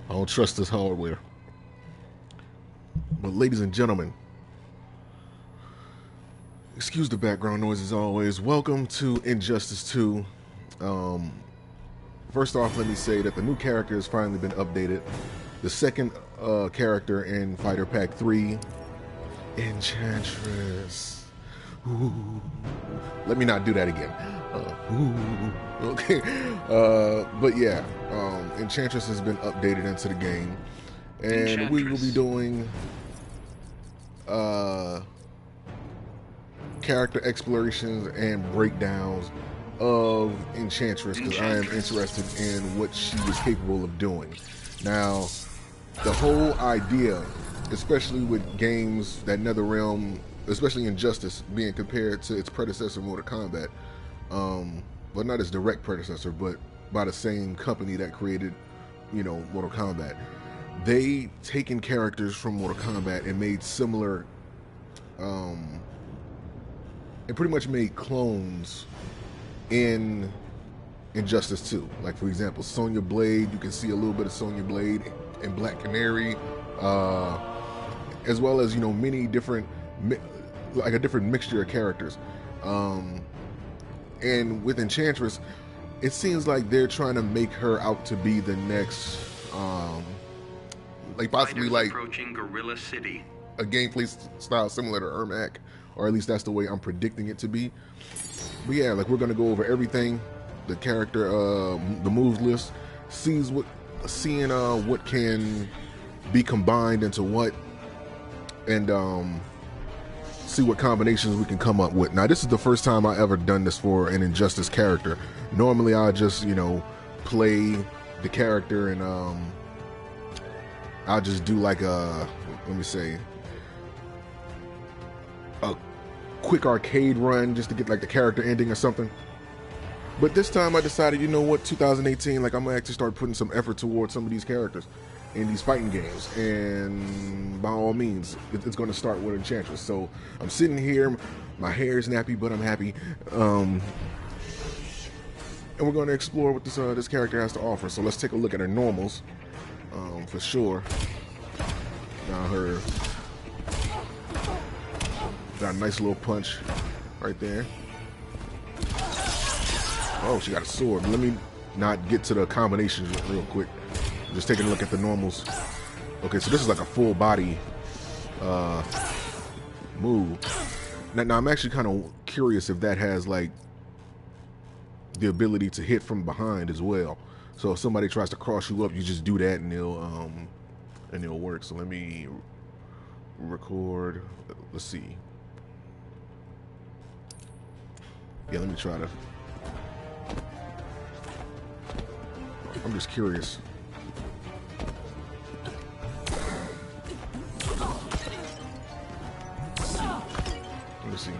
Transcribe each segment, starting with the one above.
I don't trust this hardware. But ladies and gentlemen, excuse the background noise as always. Welcome to Injustice 2. First off, let me say that the new character has finally been updated. The second character in Fighter Pack 3, Enchantress. Ooh. Let me not do that again. Okay. But yeah, Enchantress has been updated into the game. And we will be doing character explorations and breakdowns of Enchantress, because I am interested in what she was capable of doing. Now, the whole idea, especially with games that NetherRealm, especially Injustice, being compared to its predecessor, Mortal Kombat, well, not its direct predecessor, but by the same company that created, Mortal Kombat. They taken characters from Mortal Kombat and made similar, and pretty much made clones in Injustice 2. Like, for example, Sonya Blade, you can see a little bit of Sonya Blade in Black Canary, as well as, many different, like a different mixture of characters. And with Enchantress, it seems like they're trying to make her out to be the next, like possibly like approaching Gorilla City. A gameplay style similar to Ermac, or at least that's the way I'm predicting it to be. But yeah, like, we're gonna go over everything, the character, the moves list, seeing what can be combined into what, and see what combinations we can come up with. Now, this is the first time I ever done this for an Injustice character. Normally, I just play the character and I'll just do like a quick arcade run just to get like the character ending or something. But this time I decided, 2018, like, I'm gonna actually start putting some effort towards some of these characters in these fighting games, and by all means, it's going to start with Enchantress. So I'm sitting here, my hair is nappy, but I'm happy, and we're going to explore what this character has to offer. So let's take a look at her normals, for sure. Now her got a nice little punch right there. Oh, she got a sword. Let me not get to the combinations real quick. Just taking a look at the normals. Okay, so this is like a full body move. Now I'm actually kind of curious if that has like the ability to hit from behind as well. So if somebody tries to cross you up, you just do that and it'll work. So let me record. Let's see. Yeah, let me try to. I'm just curious. Let me see.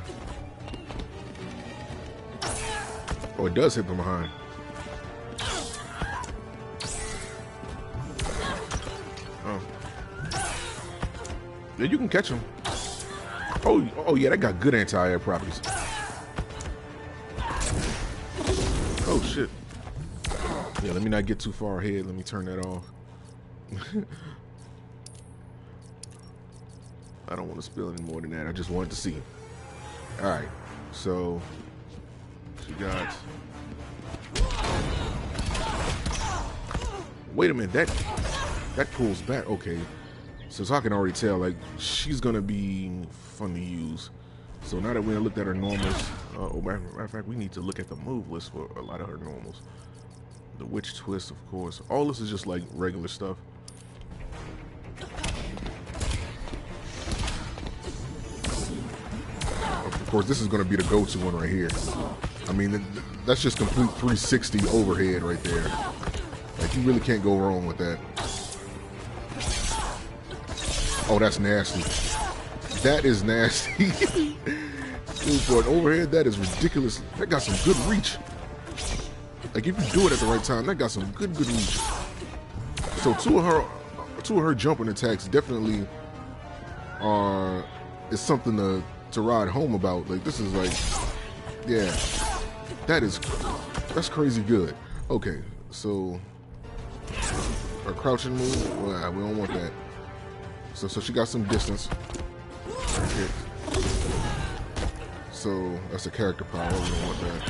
Oh, it does hit from behind. Oh. Yeah, you can catch him. Oh yeah, that got good anti-air properties. Oh shit. Yeah, let me not get too far ahead. Let me turn that off. I don't want to spill any more than that. I just wanted to see. Alright, so she got. Wait a minute, that pulls back. Okay, so I can already tell, like, she's gonna be fun to use. So now that we looked at her normals, matter of fact, we need to look at the move list for a lot of her normals. The witch twist, of course. All this is just like regular stuff. Of course, this is going to be the go-to one right here. I mean, that's just complete 360 overhead right there. Like, you really can't go wrong with that. Oh, that's nasty. That is nasty. Dude, for an overhead, that is ridiculous. That got some good reach. Like, if you do it at the right time, that got some good reach. So two of her jumping attacks definitely is something to ride home about. Like, this is like, yeah, that's crazy good. Okay, so Her crouching move. Well, we don't want that. So she got some distance. Okay. So that's a character power. We don't want that.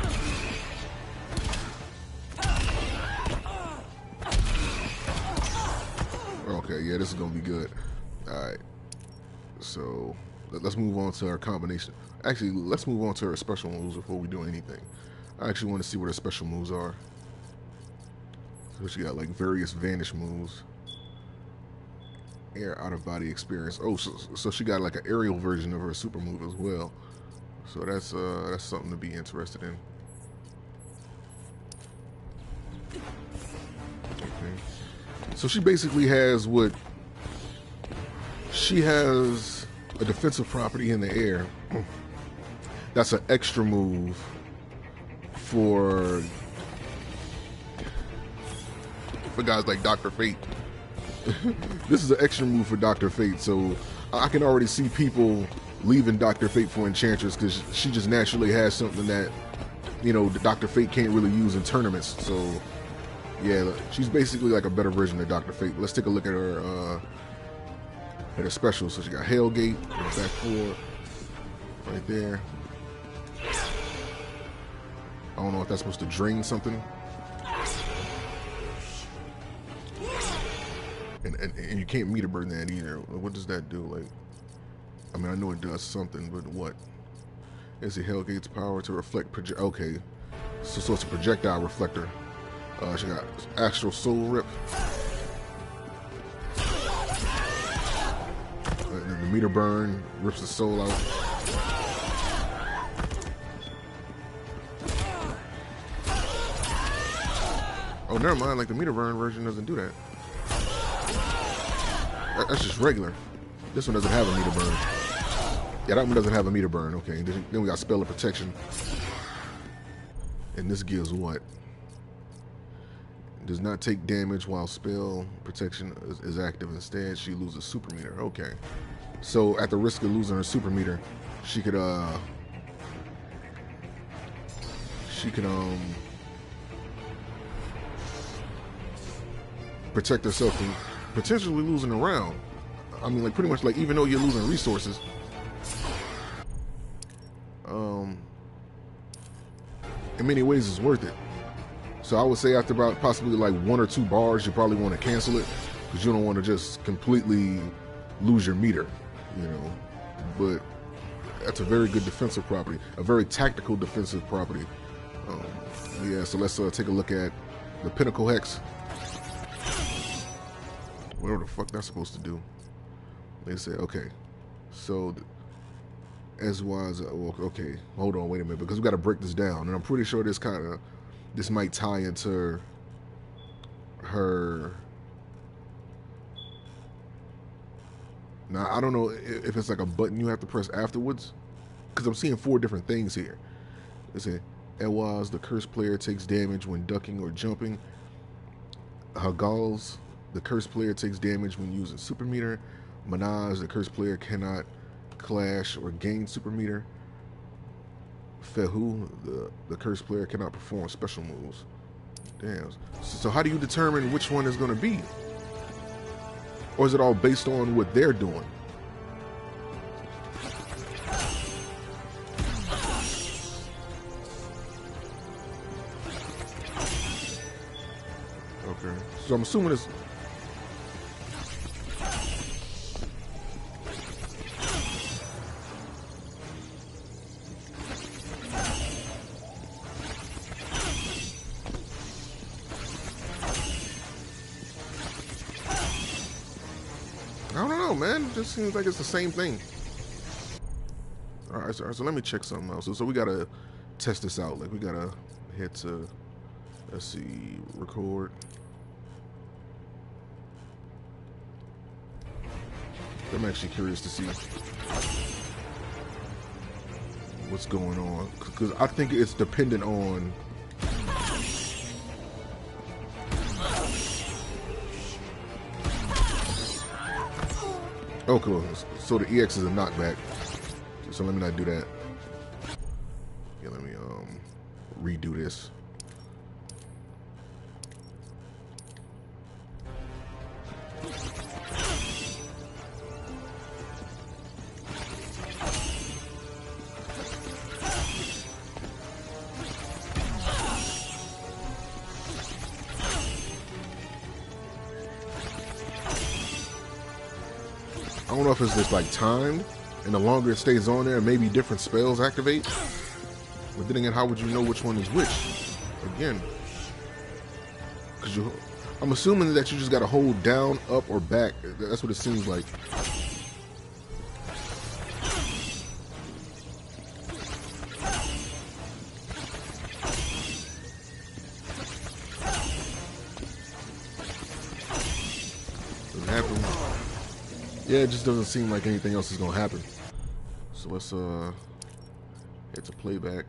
Okay, yeah, this is gonna be good. All right. So let's move on to our combination. Actually, let's move on to her special moves before we do anything. I actually want to see what her special moves are. So she got like various vanish moves. Air out of body experience. Oh, so she got like an aerial version of her super move as well. So that's something to be interested in. Okay. So she basically has what she has a defensive property in the air. That's an extra move for guys like Dr. Fate. This is an extra move for Dr. Fate, so I can already see people leaving Dr. Fate for Enchantress because she just naturally has something that, you know, Dr. Fate can't really use in tournaments. So yeah, she's basically like a better version of Dr. Fate. Let's take a look at her special. So she got Hellgate, back forward, right there. I don't know if that's supposed to drain something. And you can't meter burn that either. What does that do? Like, I mean, I know it does something, but what? It's a Hellgate's power to reflect project. Okay, so it's a projectile reflector. She got Astral Soul Rip. And then the meter burn rips the soul out. Oh, never mind. Like the meter burn version doesn't do that. That's just regular. This one doesn't have a meter burn. Yeah, that one doesn't have a meter burn. Okay, then we got Spell of Protection. And this gives what? Does not take damage while Spell Protection is active. Instead, she loses Super Meter. Okay. So at the risk of losing her Super Meter, she could protect herself from potentially losing a round. I mean, like pretty much like even though you're losing resources, in many ways it's worth it. So I would say after about possibly like 1 or 2 bars, you probably want to cancel it because you don't want to just completely lose your meter, you know. But that's a very good defensive property, a very tactical defensive property. Yeah, so let's take a look at the Pinnacle Hex. Whatever the fuck that's supposed to do. They say, okay, so as was, well, okay, hold on, wait a minute, because we got to break this down, and I'm pretty sure this might tie into her. Now, I don't know if it's like a button you have to press afterwards, because I'm seeing 4 different things here. They say, Elwaz, the cursed player takes damage when ducking or jumping. Hagals, the cursed player takes damage when using super meter. Manaj, the cursed player cannot clash or gain super meter. Fehu, the cursed player cannot perform special moves. Damn. So how do you determine which one is going to be? Or is it all based on what they're doing? Okay. So I'm assuming it's... I don't know, man. It just seems like it's the same thing. All right, so let me check something else. So we gotta test this out. Like we gotta hit to, let's see, record. I'm actually curious to see what's going on because I think it's dependent on. Oh, cool. So the EX is a knockback. So let me not do that. Yeah, let me redo this. I don't know if it's just like timed, and the longer it stays on there, maybe different spells activate. But then again, how would you know which one is which? Again, because I'm assuming that you just got to hold down, up, or back. That's what it seems like. Doesn't happen. Yeah, it just doesn't seem like anything else is gonna happen. So let's hit to playback.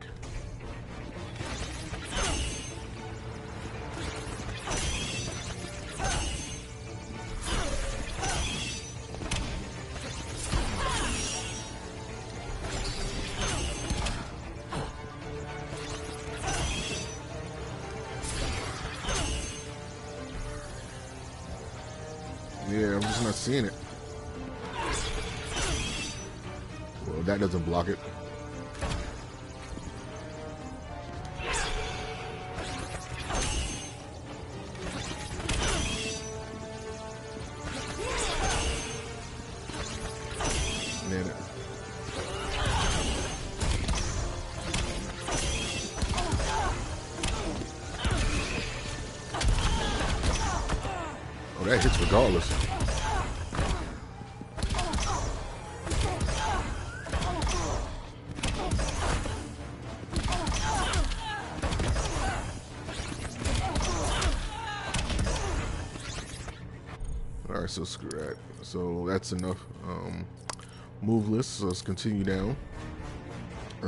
Yeah, I'm just not seeing it. Well, that doesn't block it. Man, oh, that hits regardless. Alright, so screw that. So that's enough. Moveless, so let's continue down.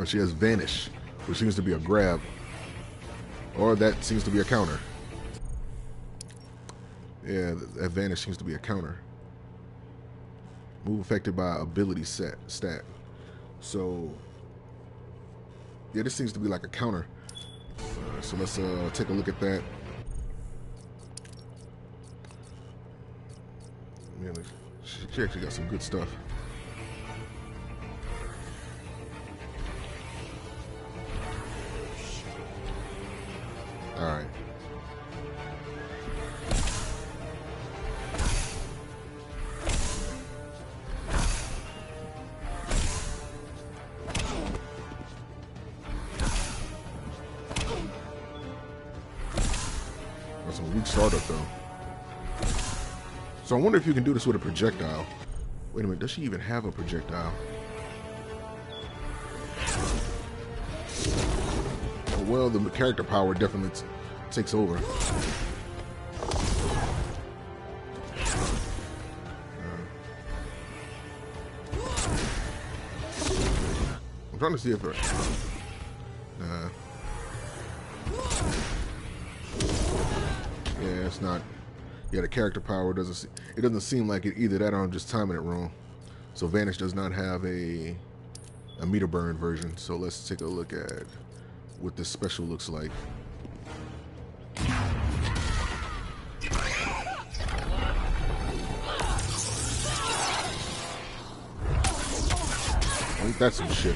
She has Vanish, which seems to be a grab. Or that seems to be a counter. Yeah, that Vanish seems to be a counter. Move affected by ability stat. So, yeah, this seems to be like a counter. So let's take a look at that. Man, she actually got some good stuff. All right. That's a weak startup though. So I wonder if you can do this with a projectile. Wait a minute, does she even have a projectile? Oh, well, the character power definitely takes over. I'm trying to see if her... yeah, it's not... Yeah, the character power doesn't... It doesn't seem like it either. That or I'm just timing it wrong. So Vanish does not have a meter burn version. So let's take a look at what this special looks like. Ain't that some shit?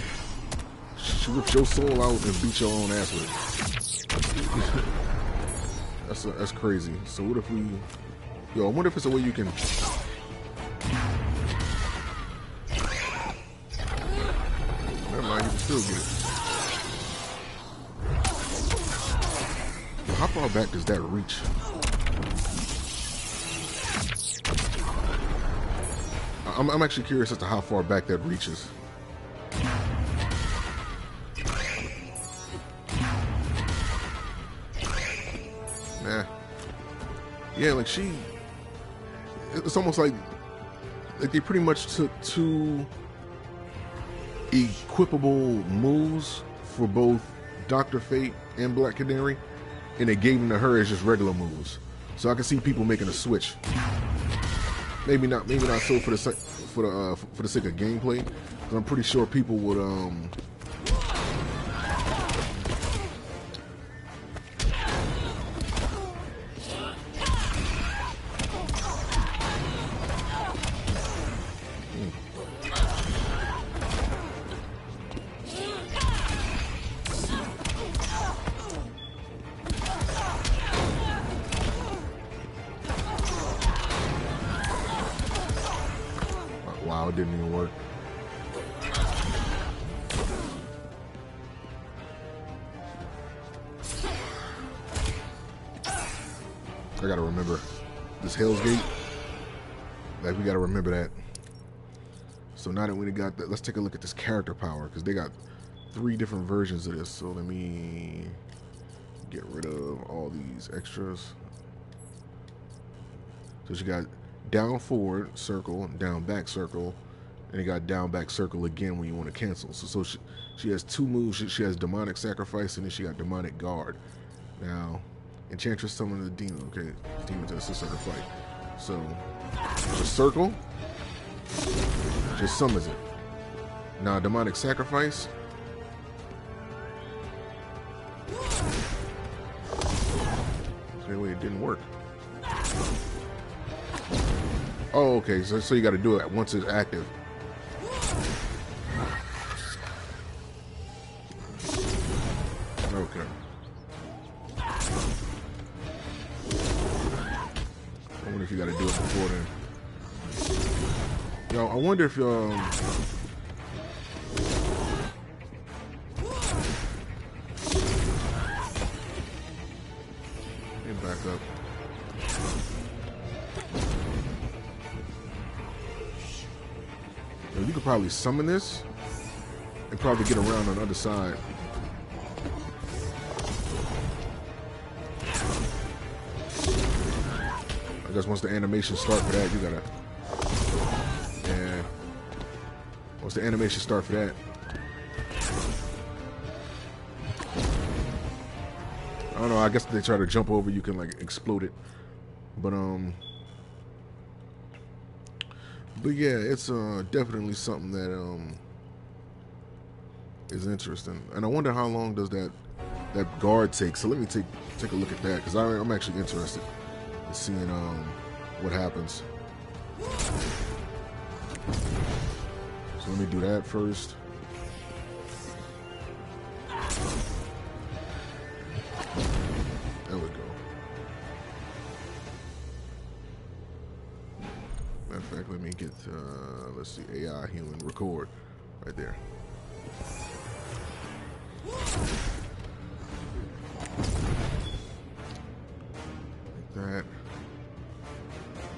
She rips your soul out and beat your own ass with it. That's crazy. So what if we... Yo, I wonder if it's a way you can... Never mind, you can still get it. Yo, how far back does that reach? I'm actually curious as to how far back that reaches. Nah. Yeah, like she... It's almost like they pretty much took two equipable moves for both Dr. Fate and Black Canary, and they gave them to her as just regular moves. So I can see people making a switch. Maybe not so for the sake of gameplay, because I'm pretty sure people would Wow, it didn't even work. I gotta remember this Hell's Gate. Like, we gotta remember that. So now that we got that, let's take a look at this character power, because they got 3 different versions of this. So let me get rid of all these extras. So she got down forward circle, down back circle, and you got down back circle again when you want to cancel. So she has 2 moves. She has demonic sacrifice, and then she got demonic guard. Now, Enchantress summon the demon. Okay, demon to assist her to fight. So the circle just summons it. Now demonic sacrifice. Anyway, it didn't work. Oh, okay. So you got to do it once it's active. Okay. I wonder if you got to do it before then. Yo, I wonder if back up. Yo, you could probably summon this and probably get around on the other side. I guess once the animation start for that, you gotta. Yeah. Once the animation start for that. I don't know, I guess if they try to jump over, you can like explode it. But yeah, it's definitely something that is interesting. And I wonder how long does that guard take. So let me take a look at that, because I'm actually interested in seeing what happens. So let me do that first. There we go. Matter of fact, let me get, let's see, AI human record right there. Like that.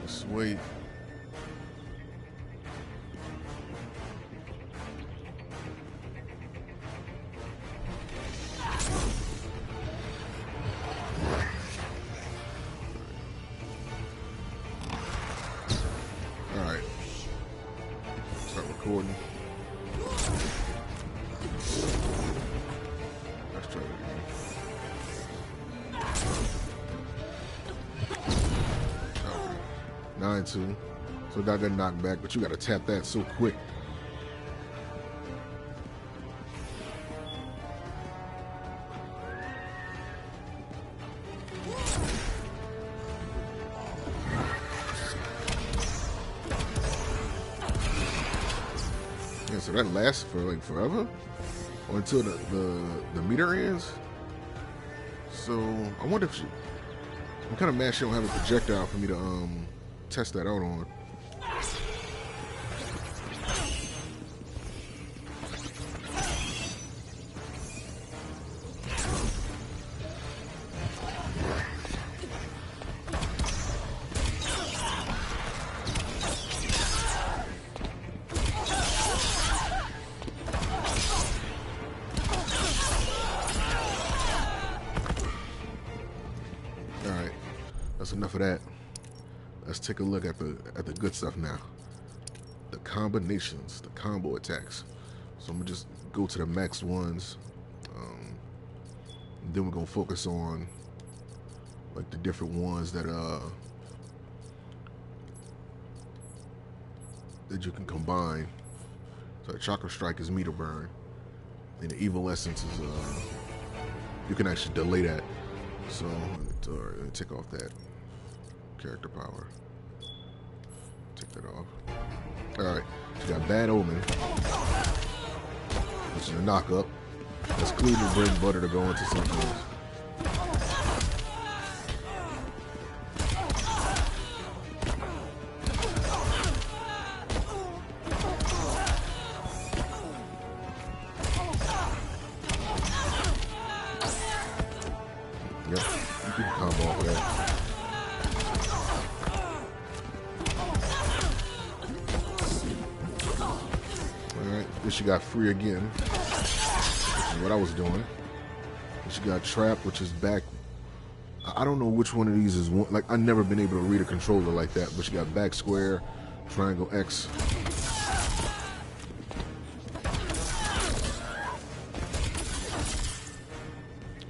Just wait. Alright. Start recording. Let's try it again. Okay. 9-2. So that got knocked back, but you gotta tap that so quick. Yeah, so that lasts for like forever, or until the meter ends. So I wonder if I'm kind of mad she don't have a projectile for me to test that out on. Alright, that's enough of that. Let's take a look at the good stuff now. The combinations, the combo attacks. So I'm gonna just go to the max ones. Then we're gonna focus on like the different ones that you can combine. So the Chakra Strike is meter burn, and the Evil Essence is you can actually delay that. So let me take off that character power. Take that off. Alright, you got Bad Omen, which is a knock-up. That's clearly bread and butter to go into something else. Then she got free again, which is what I was doing. And she got trapped, which is back. I don't know which one of these is one. Like, I've never been able to read a controller like that, but she got back square, triangle X.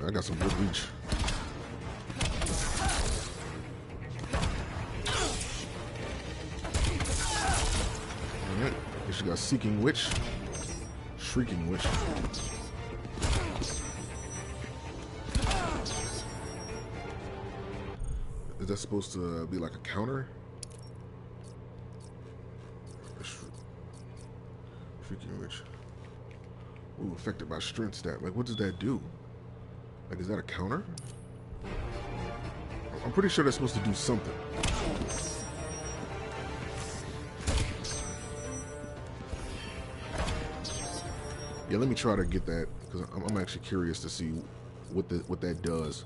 I got some good reach. Alright, she got Seeking Witch, Shrieking Witch. Is that supposed to be like a counter? Shrieking Witch. Ooh, affected by strength stat. Like, what does that do? Like, is that a counter? I'm pretty sure that's supposed to do something. Yeah, let me try to get that, because I'm actually curious to see what that does.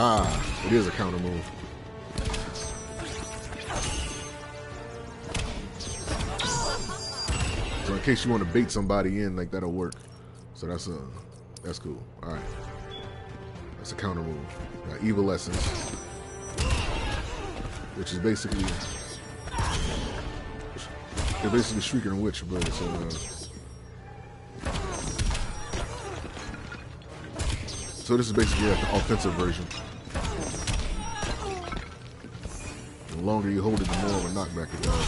Ah, it is a counter move. So in case you want to bait somebody in, like, that'll work. So that's cool. All right, that's a counter move. Now, Evil Essence, which is basically Shrieking Witch, but it's so this is basically like the offensive version. The longer you hold it, the more of a knockback it does.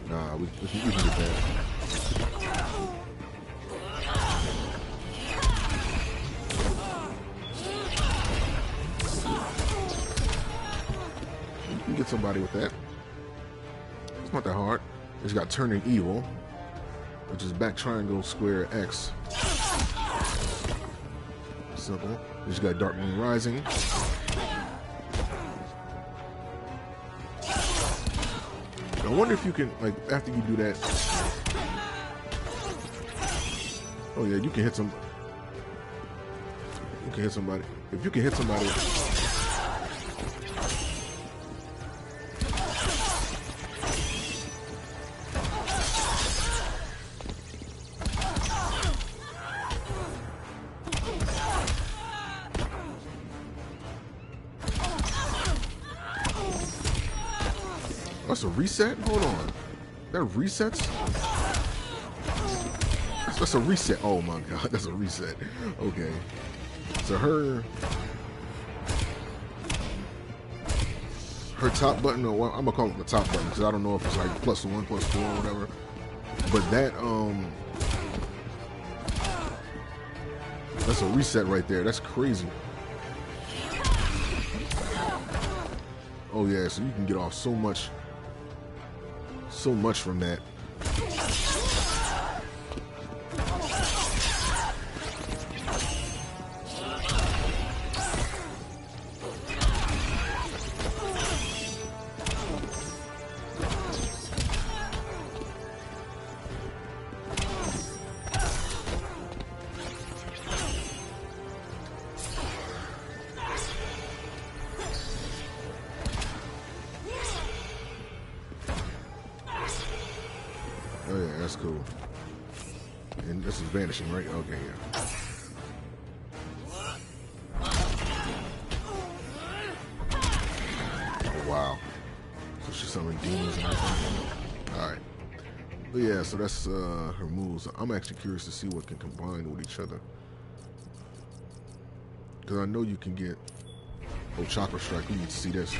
Nah, we can get that. You can get somebody with that. It's not that hard. It's got Turning Evil, which is back triangle square X. Simple. You just got Dark Moon Rising. I wonder if you can, like, after you do that. Oh yeah, you can hit some. You can hit somebody. If you can hit somebody. That's a reset? Hold on. That resets? That's a reset. Oh my god, that's a reset. Okay. So her top button, or I'm gonna call it the top button because I don't know if it's like +1, +4, or whatever. But that's a reset right there. That's crazy. Oh yeah, so you can get off so much from that. Oh yeah, that's cool. And this is vanishing, right? Okay, yeah. Oh wow. So she's summoning demons and everything. Alright. But yeah, so that's her moves. I'm actually curious to see what can combine with each other. Because I know you can get Chakra Strike. We need to see this.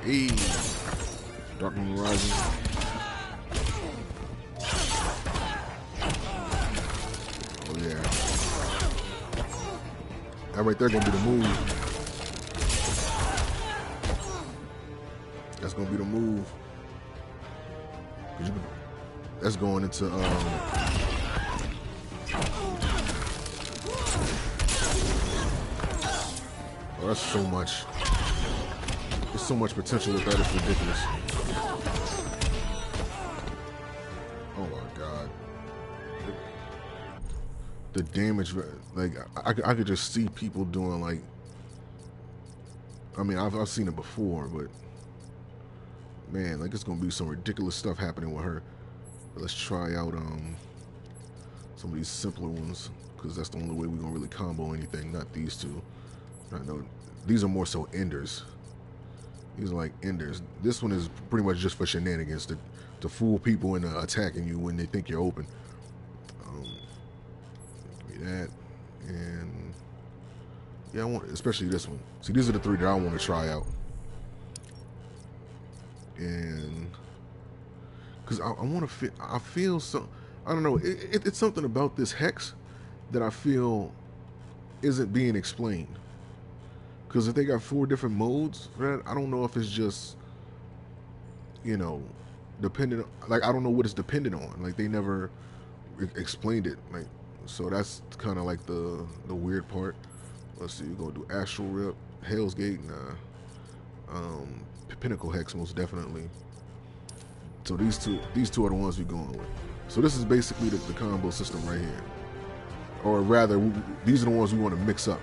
Hey! Dark Moon Rising. That right there gonna be the move. That's gonna be the move. That's going into oh, that's so much. so much potential with that. It's ridiculous. Oh my god. The damage, like I could just see people doing like. I mean, I've seen it before, but man, like it's gonna be some ridiculous stuff happening with her. Let's try out some of these simpler ones, because that's the only way we're gonna really combo anything. Not these two. I know these are more so enders. These are like enders. This one is pretty much just for shenanigans, to fool people into attacking you when they think you're open. Give me that, and yeah, I want, especially this one. See, these are the three that I want to try out, and because I want to fit. I feel so. I don't know. It's something about this hex that I feel isn't being explained. Because if they got 4 different modes, right, I don't know if it's just, you know, dependent. Like, I don't know what it's dependent on. Like, they never explained it. Like, so that's kind of like the weird part. Let's see. We're gonna do Astral Rip, Hell's Gate, nah. Pinnacle Hex, most definitely. So these two are the ones we're going with. So this is basically the combo system right here. Or rather, these are the ones we want to mix up.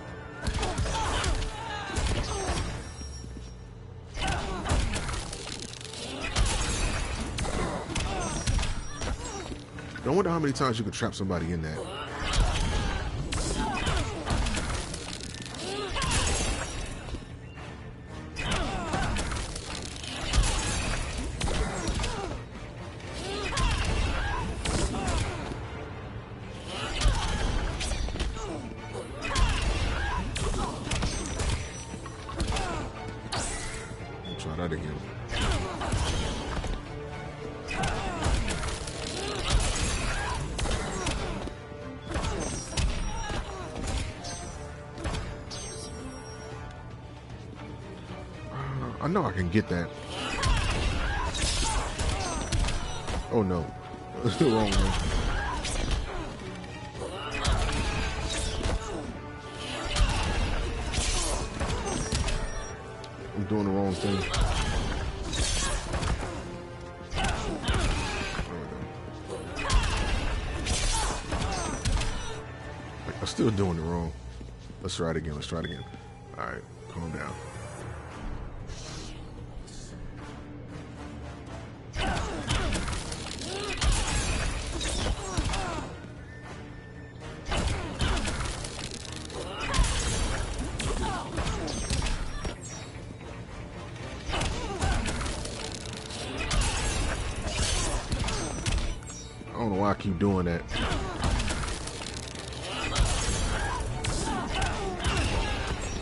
I wonder how many times you could trap somebody in that. Try that again. I know I can get that. Oh no. That's the wrong one. I'm doing the wrong thing. I'm still doing it wrong. Let's try it again. Let's try it again. All right, calm down. I don't know why I keep doing that.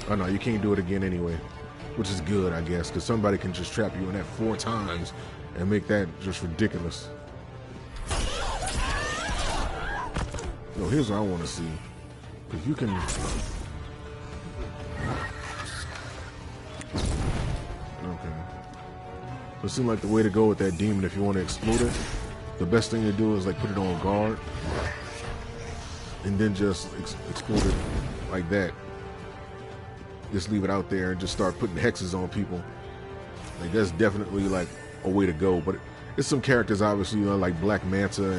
Oh no, you can't do it again anyway, which is good, I guess, because somebody can just trap you in that 4 times and make that just ridiculous. No, here's what I want to see. If you can... Okay. So it seems like the way to go with that demon, if you want to explode it, the best thing to do is like put it on guard and then just explode it like that. Just leave it out there and just start putting hexes on people. Like, that's definitely like a way to go. But it's some characters, obviously, you know, like Black Manta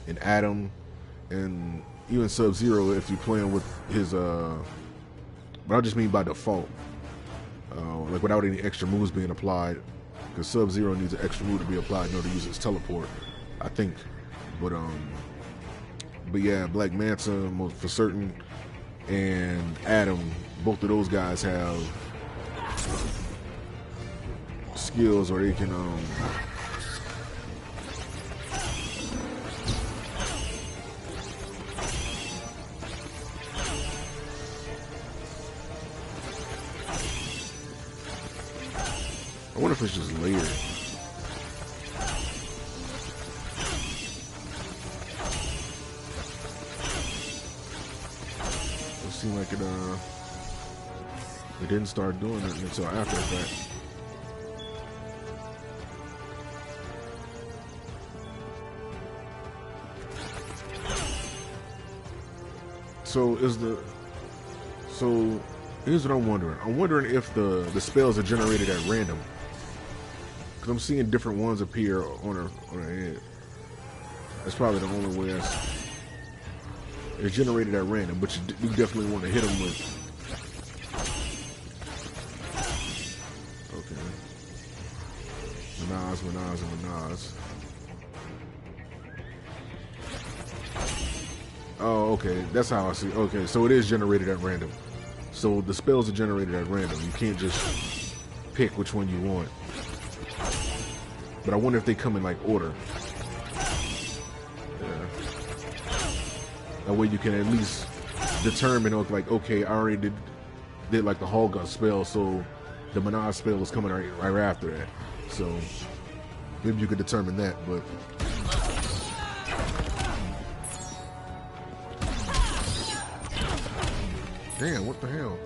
and Adam, and even Sub-Zero if you're playing with his but I just mean by default, like without any extra moves being applied, because Sub-Zero needs an extra move to be applied in order to use his teleport, I think. But yeah, Black Manta for certain, and Adam, both of those guys have skills where they can I wonder if it's just layered. It seemed like it didn't start doing it until after the fact. So Here's what I'm wondering. I'm wondering if the spells are generated at random. Cause I'm seeing different ones appear on her head. That's probably the only way it's generated at random, but you definitely want to hit them with. Okay. Menage, and Menage. Oh, okay. That's how I see. Okay, so it is generated at random. So the spells are generated at random. You can't just pick which one you want. But I wonder if they come in like order. Yeah. That way you can at least determine, like, okay, I already did like the Hall Gun spell, so the Menage spell is coming right after that. So maybe you could determine that, but. Damn, what the hell?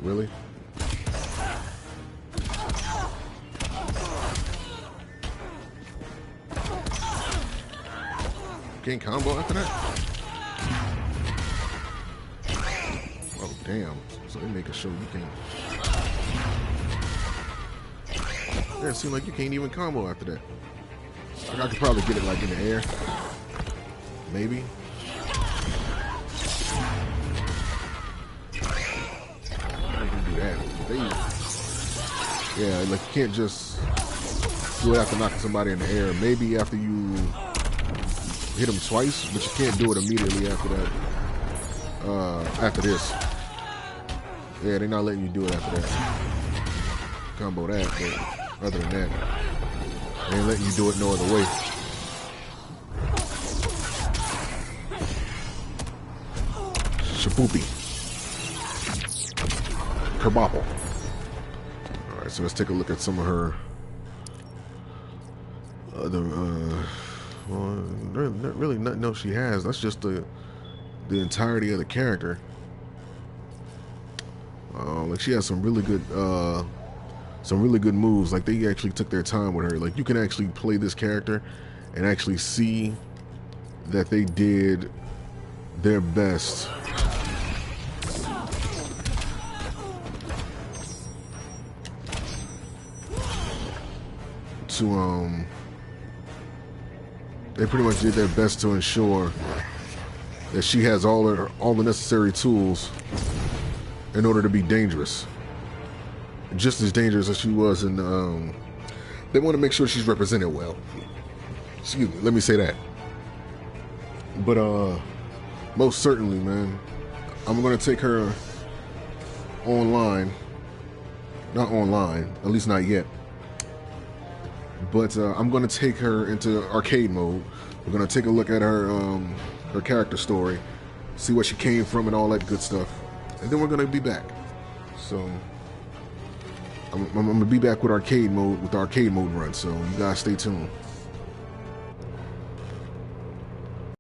Really? Can't combo after that? Oh, damn. So they make a show you can't. Yeah, it seems like you can't even combo after that. Like, I could probably get it like in the air. Maybe. I can do that. Yeah, like you can't just do it after knocking somebody in the air. Maybe after you hit him twice, but you can't do it immediately after that. After this. Yeah, they're not letting you do it after that. Combo that, but other than that, they ain't letting you do it no other way. Shaboopy. Kerbopple. Alright, so let's take a look at some of her other, well, really nothing else she has. That's just the entirety of the character. Like she has some really good moves. Like they actually took their time with her. Like you can actually play this character and actually see that they did their best to they pretty much did their best to ensure that she has all the necessary tools in order to be dangerous. Just as dangerous as she was in they want to make sure she's represented well. Excuse me, let me say that. But most certainly, man, I'm gonna take her online. Not online, at least not yet. But I'm gonna take her into arcade mode. We're gonna take a look at her character story, see where she came from and all that good stuff. And then we're gonna be back. So I'm gonna be back with arcade mode run. So you guys stay tuned.